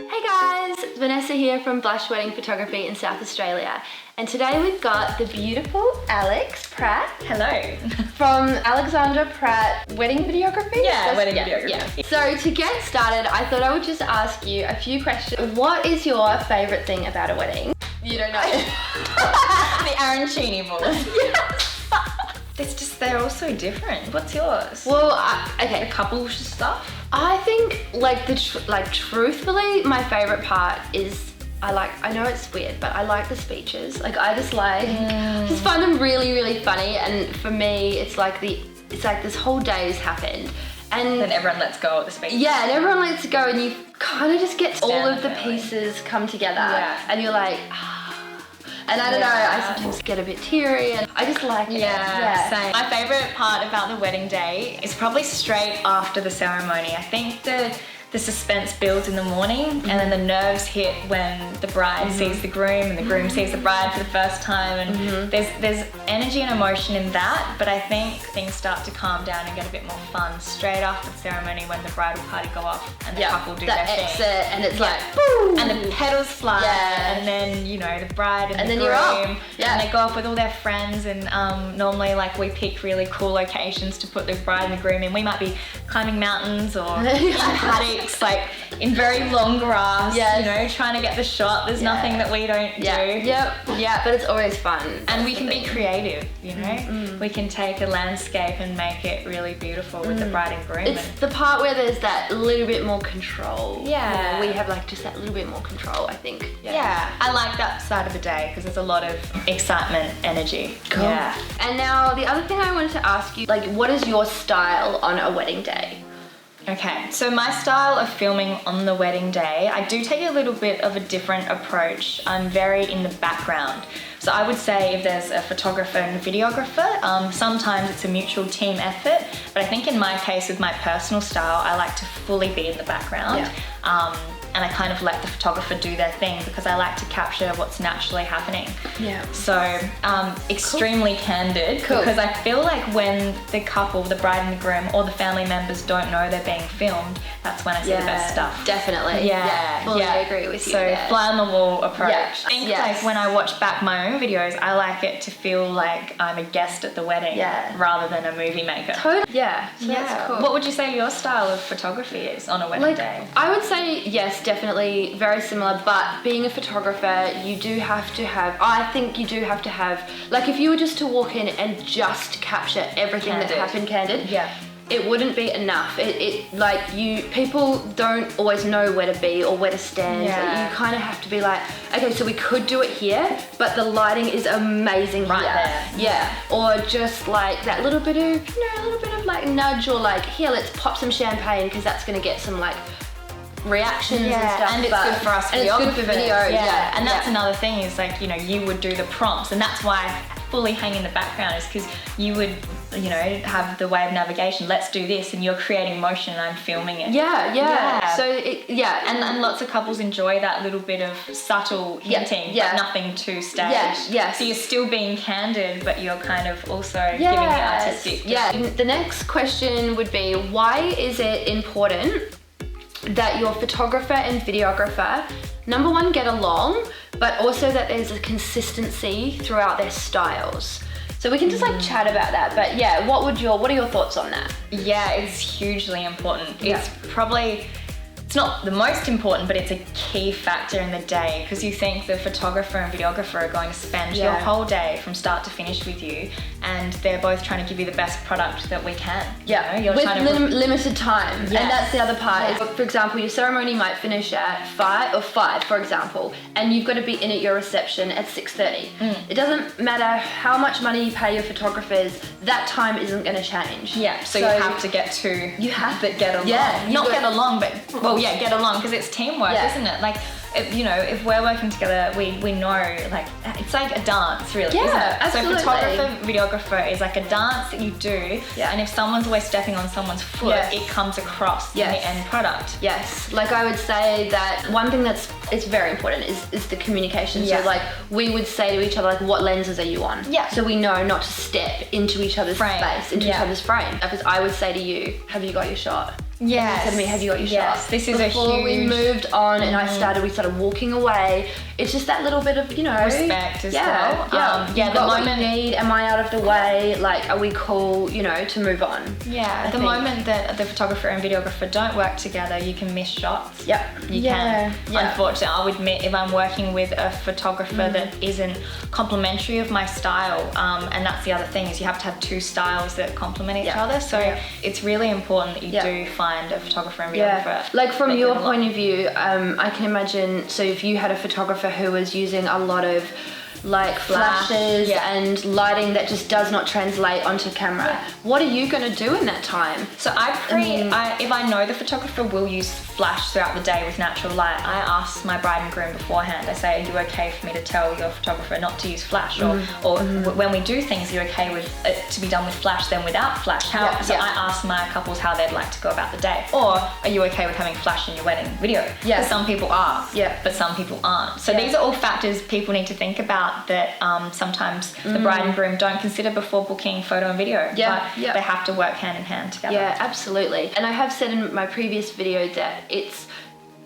Hey guys, Vanessa here from Blush Wedding Photography in South Australia. And today we've got the beautiful Alex Pratt. Hello. From Alexandra Pratt Wedding Videography? Yeah, Wedding Videography. Yeah. So to get started, I thought I would just ask you a few questions. What is your favourite thing about a wedding? You don't know. The arancini balls. Yes. They're all so different. What's yours? Well, okay. The couple stuff? I think truthfully, my favourite part is I know it's weird, but I like the speeches. Like I just find them really, really funny. And for me, it's like this whole day has happened. And then everyone lets go at the speech. Yeah, and everyone lets go and you kind of just get all of the Definitely. pieces come together. Yeah. And you're like, and I don't know, I sometimes get a bit teary and I just like it. Yeah, same. My favourite part about the wedding day is probably straight after the ceremony. I think the suspense builds in the morning and then the nerves hit when the bride sees the groom and the groom sees the bride for the first time, and there's energy and emotion in that, but I think things start to calm down and get a bit more fun straight after the ceremony when the bridal party go off and the couple do their thing. Exit and it's like boom! And the petals fly and then, you know, the bride and the then groom you're off. and they go off with all their friends, and normally like we pick really cool locations to put the bride and the groom in. We might be climbing mountains or in paddocks, like in very long grass, you know, trying to get the shot. There's nothing that we don't do. Yeah, but it's always fun. And we can be creative, you know? We can take a landscape and make it really beautiful with the bride and groom. It's the part where there's that little bit more control. Yeah. You know, we have like just that little bit more control, I think. Yeah, I like that side of the day because there's a lot of excitement, energy. Cool. Yeah. And now the other thing I wanted to ask you, like, what is your style on a wedding day? Okay, so my style of filming on the wedding day, I do take a little bit of a different approach. I'm very in the background. So I would say if there's a photographer and a videographer, sometimes it's a mutual team effort, but I think in my case with my personal style, I like to fully be in the background. And I kind of let the photographer do their thing because I like to capture what's naturally happening. Yeah. So extremely candid because I feel like when the couple, the bride and the groom, or the family members don't know they're being filmed, that's when I see the best stuff. Definitely. Yeah. Fully agree with you. So fly on the wall approach. Yeah. I think like when I watch back my own videos, I like it to feel like I'm a guest at the wedding rather than a movie maker. Totally. Yeah. So that's cool. What would you say your style of photography is on a wedding day? I would say yes, definitely very similar, but being a photographer, you do have to have, I think you do have to have, like if you were just to walk in and just capture everything that happened candid, it wouldn't be enough. People don't always know where to be or where to stand. You kind of have to be like, okay, so we could do it here, but the lighting is amazing right here. there. Yeah, or just like that little bit of, like nudge, or like, here, let's pop some champagne because that's gonna get some like reactions and stuff. And it's good for us and it's good for video. And that's another thing is like, you know, you would do the prompts, and that's why I fully hang in the background, is because you would, you know, have the way of navigation. Let's do this, and you're creating motion and I'm filming it. So and lots of couples enjoy that little bit of subtle hinting, but nothing too staged. So you're still being candid, but you're kind of also giving it artistic. The next question would be, why is it important that your photographer and videographer, number one, get along, but also that there's a consistency throughout their styles? So we can just like chat about that, but yeah, what are your thoughts on that? Yeah, it's hugely important. It's not the most important, but it's a key factor in the day, because you think the photographer and videographer are going to spend your whole day from start to finish with you, and they're both trying to give you the best product that we can. Yeah, you know? With limited time. And that's the other part. Is, for example, your ceremony might finish at 5, for example, and you've got to be in at your reception at 6:30. It doesn't matter how much money you pay your photographers, that time isn't going to change. Yeah, so you have to get get along. Get along, but get along, because it's teamwork, isn't it? Like, if we're working together, we know, like, it's like a dance, really, isn't it? Absolutely. So photographer, videographer is like a dance that you do, and if someone's always stepping on someone's foot, it comes across in the end product. Yes, like I would say that one thing it's very important is the communication. So like we would say to each other, like, what lenses are you on? So we know not to step into each other's space, into each other's frame. Because I would say to you, have you got your shot? Yes. And said to me, have you got your Yes, shot? this is Before a we huge... moved on and we started walking away, it's just that little bit of, you know, respect as well. Yeah, the moment you need, am I out of the way? Like, are we cool, you know, to move on? Yeah, the moment that the photographer and videographer don't work together, you can miss shots. Yep. You can. Unfortunately, I would admit, if I'm working with a photographer that isn't complementary of my style, and that's the other thing, is you have to have two styles that complement each other. So it's really important that you do find a photographer and videographer. Like from your point of view, I can imagine, so if you had a photographer who was using a lot of like flashes and lighting that just does not translate onto camera, what are you going to do in that time? So if I know the photographer will use flash throughout the day with natural light, I ask my bride and groom beforehand. I say, are you okay for me to tell your photographer not to use flash? Or when we do things, are you okay with it to be done with flash then without flash? So I ask my couples how they'd like to go about the day. Or are you okay with having flash in your wedding video? Because some people are, but some people aren't. So these are all factors people need to think about that sometimes the bride and groom don't consider before booking photo and video. But they have to work hand in hand together. Yeah, absolutely. And I have said in my previous video that it's,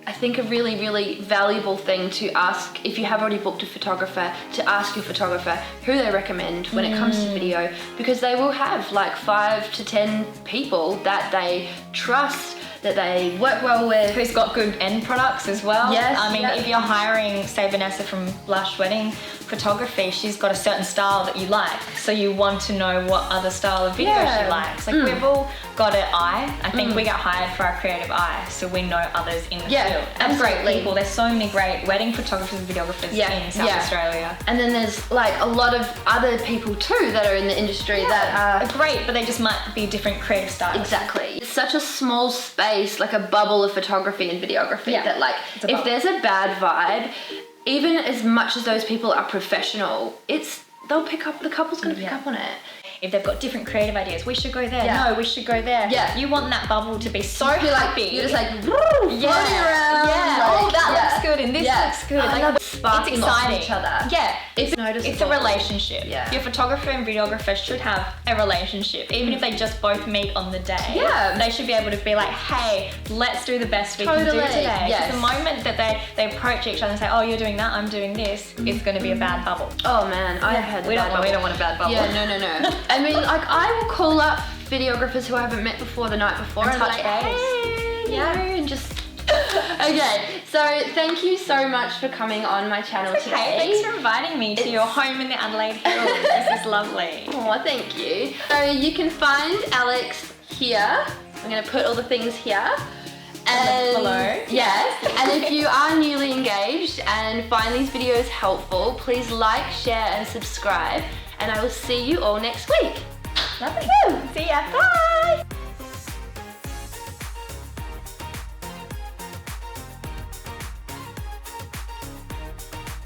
I think, a really, really valuable thing to ask, if you have already booked a photographer, to ask your photographer who they recommend when it comes to video, because they will have like 5 to 10 people that they trust, that they work well with. Who's got good end products as well. Yes. I mean, if you're hiring, say, Vanessa from Blush Wedding Photography, she's got a certain style that you like. So you want to know what other style of video she likes. Like we've all got an eye. I think we get hired for our creative eye, so we know others in the field. And great people. There's so many great wedding photographers and videographers in South Australia. And then there's like a lot of other people too that are in the industry that are great, but they just might be different creative styles. Exactly. It's such a small space, like a bubble of photography and videography, that like if there's a bad vibe, even as much as those people are professional, they'll pick up, the couple's gonna pick up on it. If they've got different creative ideas, we should go there. No, we should go there. You want that bubble to be so happy. You're just like, woo, floating around. Like, that looks good and this looks good. Like, it's exciting. Each other. It's a relationship. Your photographer and videographer should have a relationship. Even if they just both meet on the day, they should be able to be like, hey, let's do the best we can do today. Because the moment that they approach each other and say, oh, you're doing that, I'm doing this, it's going to be a bad bubble. Oh man, I have had we don't want a bad bubble. Yeah, no. I mean, like, I will call up videographers who I haven't met before the night before and touch like, hey, and just... Okay, so thank you so much for coming on my channel today. Thanks for inviting me to your home in the Adelaide Hills. This is lovely. Oh, thank you. So you can find Alex here. I'm going to put all the things here. And below. Yes. And if you are newly engaged and find these videos helpful, please like, share and subscribe. And I will see you all next week. Lovely. See ya. Bye.